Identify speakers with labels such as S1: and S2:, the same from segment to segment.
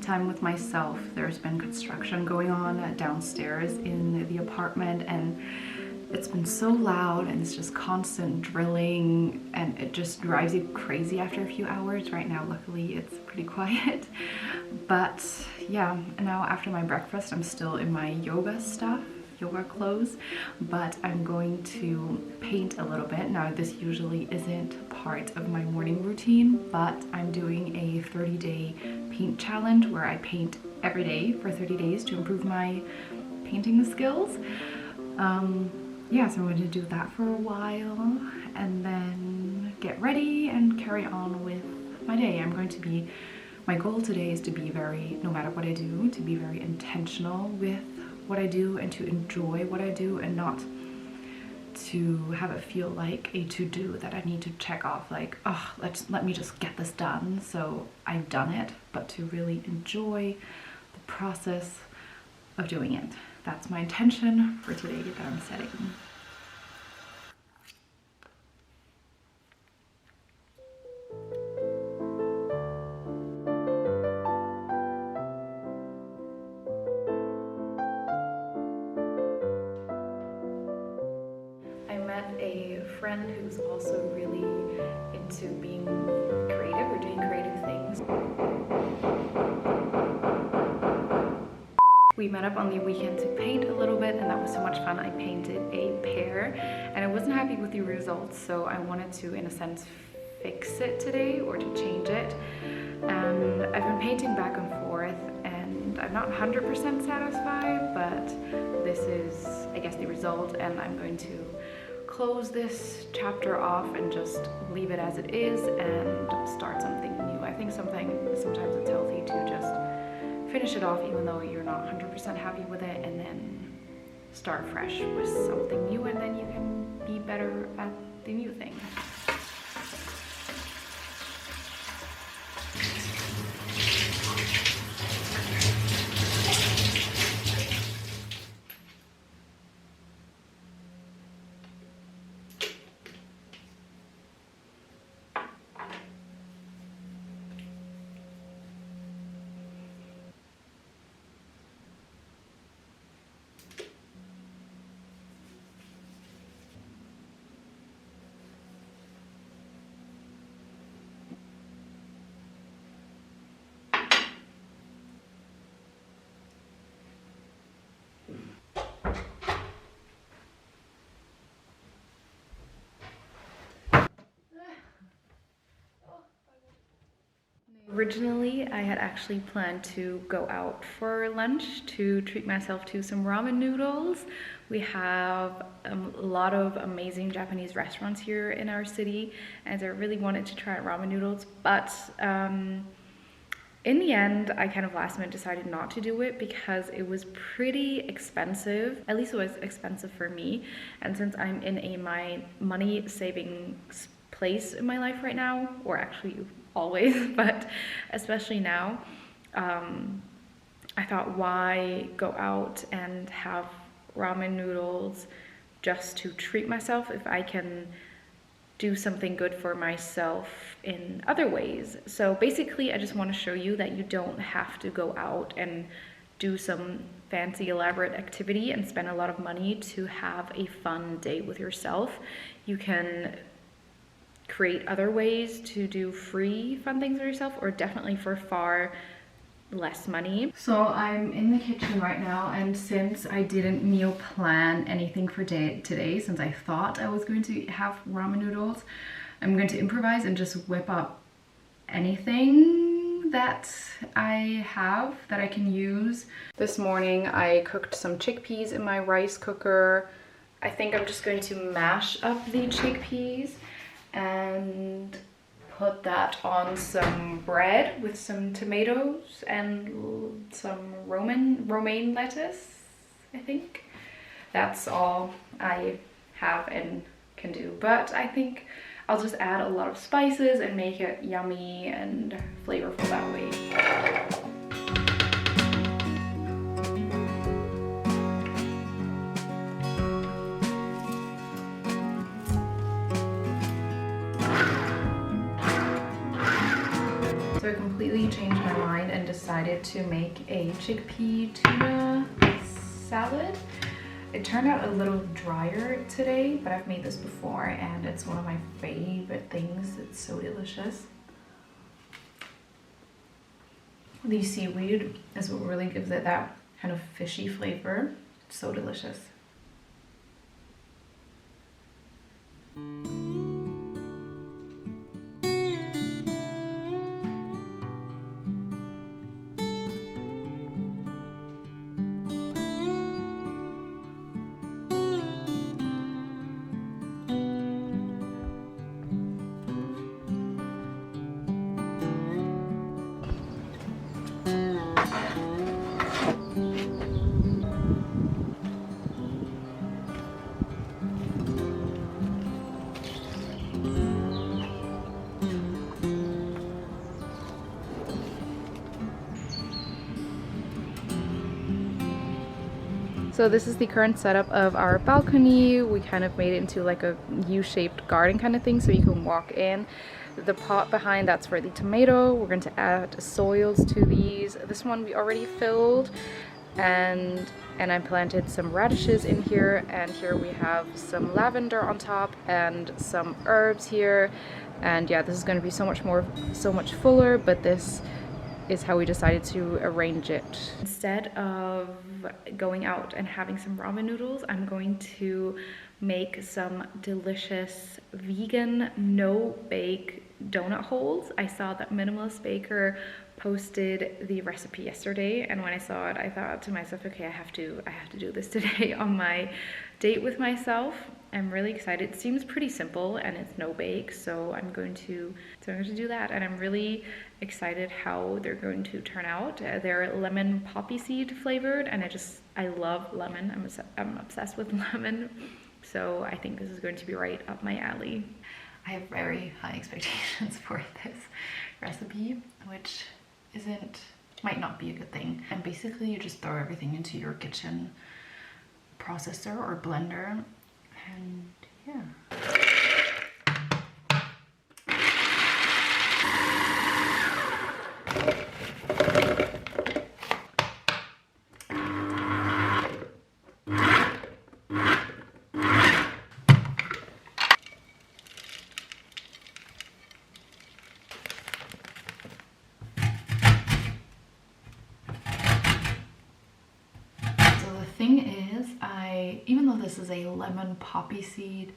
S1: Time with myself. There's been construction going on downstairs in the apartment, and it's been so loud, and it's just constant drilling, and it just drives you crazy after a few hours. Right now, luckily, it's pretty quiet. But yeah, now after my breakfast, I'm still in my yoga clothes, but I'm going to paint a little bit. Now, this usually isn't part of my morning routine, but I'm doing a 30-day paint challenge where I paint every day for 30 days to improve my painting skills. Yeah, so I'm going to do that for a while and then get ready and carry on with my day. My goal today is to be no matter what I do, to be very intentional with what I do and to enjoy what I do, and not to have it feel like a to-do that I need to check off, like, oh, let me just get this done so I've done it, but to really enjoy the process of doing it. That's my intention for today that I'm setting. A friend who's also really into being creative or doing creative things. We met up on the weekend to paint a little bit, and that was so much fun. I painted a pear and I wasn't happy with the results, so I wanted to, in a sense, fix it today or to change it. And I've been painting back and forth and I'm not 100% satisfied, but this is, I guess, the result, and I'm going to close this chapter off and just leave it as it is and start something new. I think sometimes it's healthy to just finish it off even though you're not 100% happy with it, and then start fresh with something new, and then you can be better at the new thing. Originally, I had actually planned to go out for lunch to treat myself to some ramen noodles. We have a lot of amazing Japanese restaurants here in our city, and I really wanted to try ramen noodles, but in the end, I kind of last minute decided not to do it because it was pretty expensive. At least it was expensive for me, and since I'm in my money saving place in my life right now, or actually always, but especially now, I thought, why go out and have ramen noodles just to treat myself if I can do something good for myself in other ways. So basically, I just want to show you that you don't have to go out and do some fancy elaborate activity and spend a lot of money to have a fun day with yourself. You can create other ways to do free fun things for yourself, or definitely for far less money. So I'm in the kitchen right now, and since I didn't meal plan anything for today, since I thought I was going to have ramen noodles, I'm going to improvise and just whip up anything that I have that I can use. This morning I cooked some chickpeas in my rice cooker. I think I'm just going to mash up the chickpeas and put that on some bread with some tomatoes and some romaine lettuce, I think. That's all I have and can do. But I think I'll just add a lot of spices and make it yummy and flavorful that way. So I completely changed my mind and decided to make a chickpea tuna salad. It turned out a little drier today, but I've made this before and it's one of my favorite things. It's so delicious. The seaweed is what really gives it that kind of fishy flavor. It's so delicious. So this is the current setup of our balcony. We kind of made it into like a U-shaped garden kind of thing, so you can walk in. The pot behind, that's for the tomato. We're going to add soils to these. This one we already filled, and I planted some radishes in here, and here we have some lavender on top and some herbs here. And yeah, this is going to be so much fuller, but this is how we decided to arrange it. Instead of going out and having some ramen noodles, I'm going to make some delicious vegan no-bake donut holes. I saw that Minimalist Baker posted the recipe yesterday, and when I saw it I thought to myself, okay, I have to do this today on my date with myself. I'm really excited. It seems pretty simple and it's no bake, so I'm going to do that, and I'm really excited how they're going to turn out. They're lemon poppy seed flavored, and I love lemon. I'm obsessed with lemon, so I think this is going to be right up my alley. I have very high expectations for this recipe, which might not be a good thing. And basically you just throw everything into your kitchen processor or blender, and yeah. Thing is, even though this is a lemon poppy seed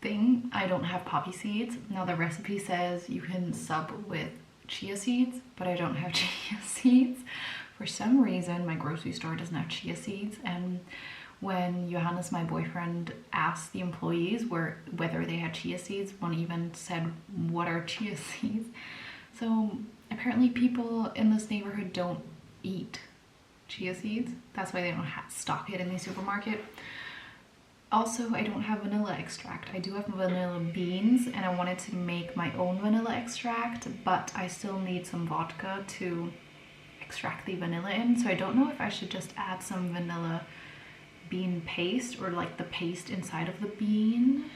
S1: thing, I don't have poppy seeds. Now the recipe says you can sub with chia seeds, but I don't have chia seeds. For some reason my grocery store doesn't have chia seeds, and when Johannes, my boyfriend, asked the employees whether they had chia seeds, one even said, "What are chia seeds?" So apparently people in this neighborhood don't eat chia seeds. That's why they don't stock it in the supermarket. Also, I don't have vanilla extract. I do have vanilla beans, and I wanted to make my own vanilla extract, but I still need some vodka to extract the vanilla in, so I don't know if I should just add some vanilla bean paste, or like the paste inside of the bean,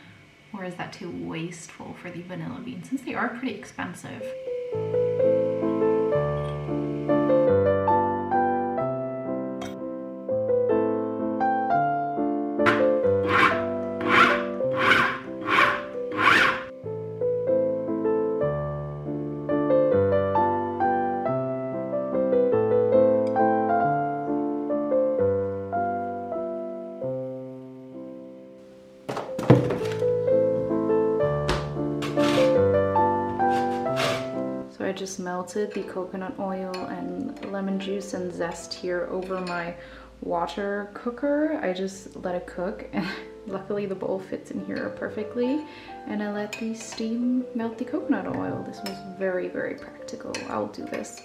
S1: or is that too wasteful for the vanilla bean, since they are pretty expensive. just melted the coconut oil and lemon juice and zest here over my water cooker. I just let it cook, and luckily the bowl fits in here perfectly, and I let the steam melt the coconut oil. This was very, very practical. I'll do this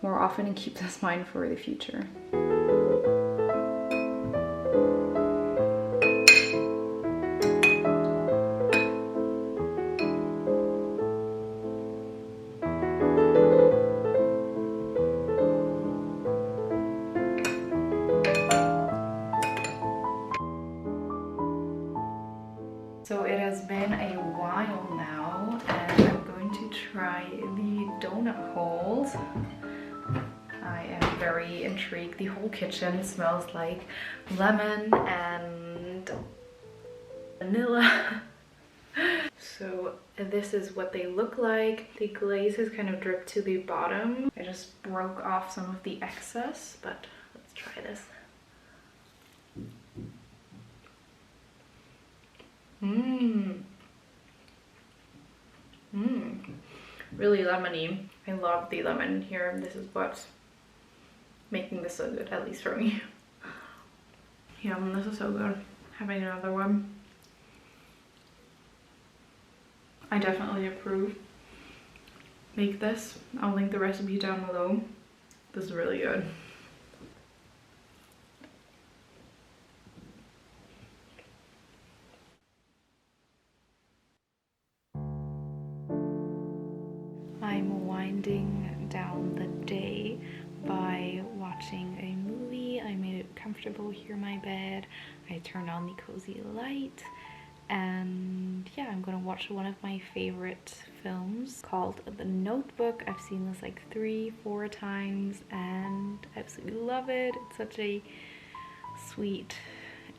S1: more often and keep this in mind for the future. So it has been a while now, and I'm going to try the donut holes. I am very intrigued. The whole kitchen smells like lemon and vanilla. So this is what they look like. The glaze has kind of dripped to the bottom. I just broke off some of the excess, but let's try this. Really lemony. I love the lemon here. This is what's making this so good, at least for me. Yum, this is so good. Having another one. I definitely approve. Make this. I'll link the recipe down below. This is really good. I'm winding down the day by watching a movie. I made it comfortable here in my bed. I turned on the cozy light, and yeah, I'm gonna watch one of my favorite films called The Notebook. I've seen this like 3-4 times and I absolutely love it. It's such a sweet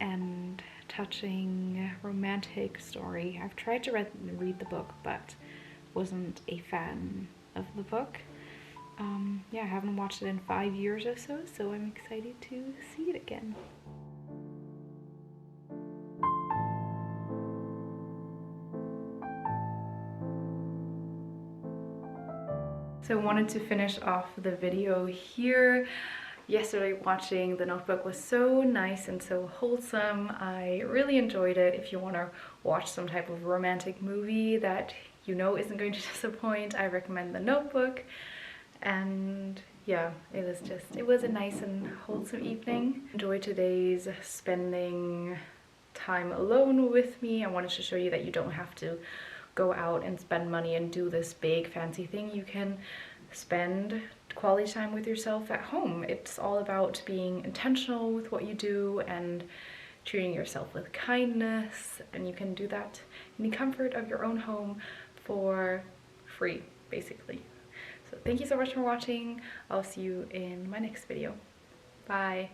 S1: and touching romantic story. I've tried to read the book, but wasn't a fan of the book. Yeah, I haven't watched it in 5 years or so, so I'm excited to see it again. So I wanted to finish off the video here. Yesterday watching The Notebook was so nice and so wholesome. I really enjoyed it. If you want to watch some type of romantic movie that you know isn't going to disappoint, I recommend The Notebook. And yeah, it was a nice and wholesome evening. Enjoy today's spending time alone with me. I wanted to show you that you don't have to go out and spend money and do this big fancy thing. You can spend quality time with yourself at home. It's all about being intentional with what you do and treating yourself with kindness, and you can do that in the comfort of your own home for free, basically. So thank you so much for watching. I'll see you in my next video. Bye.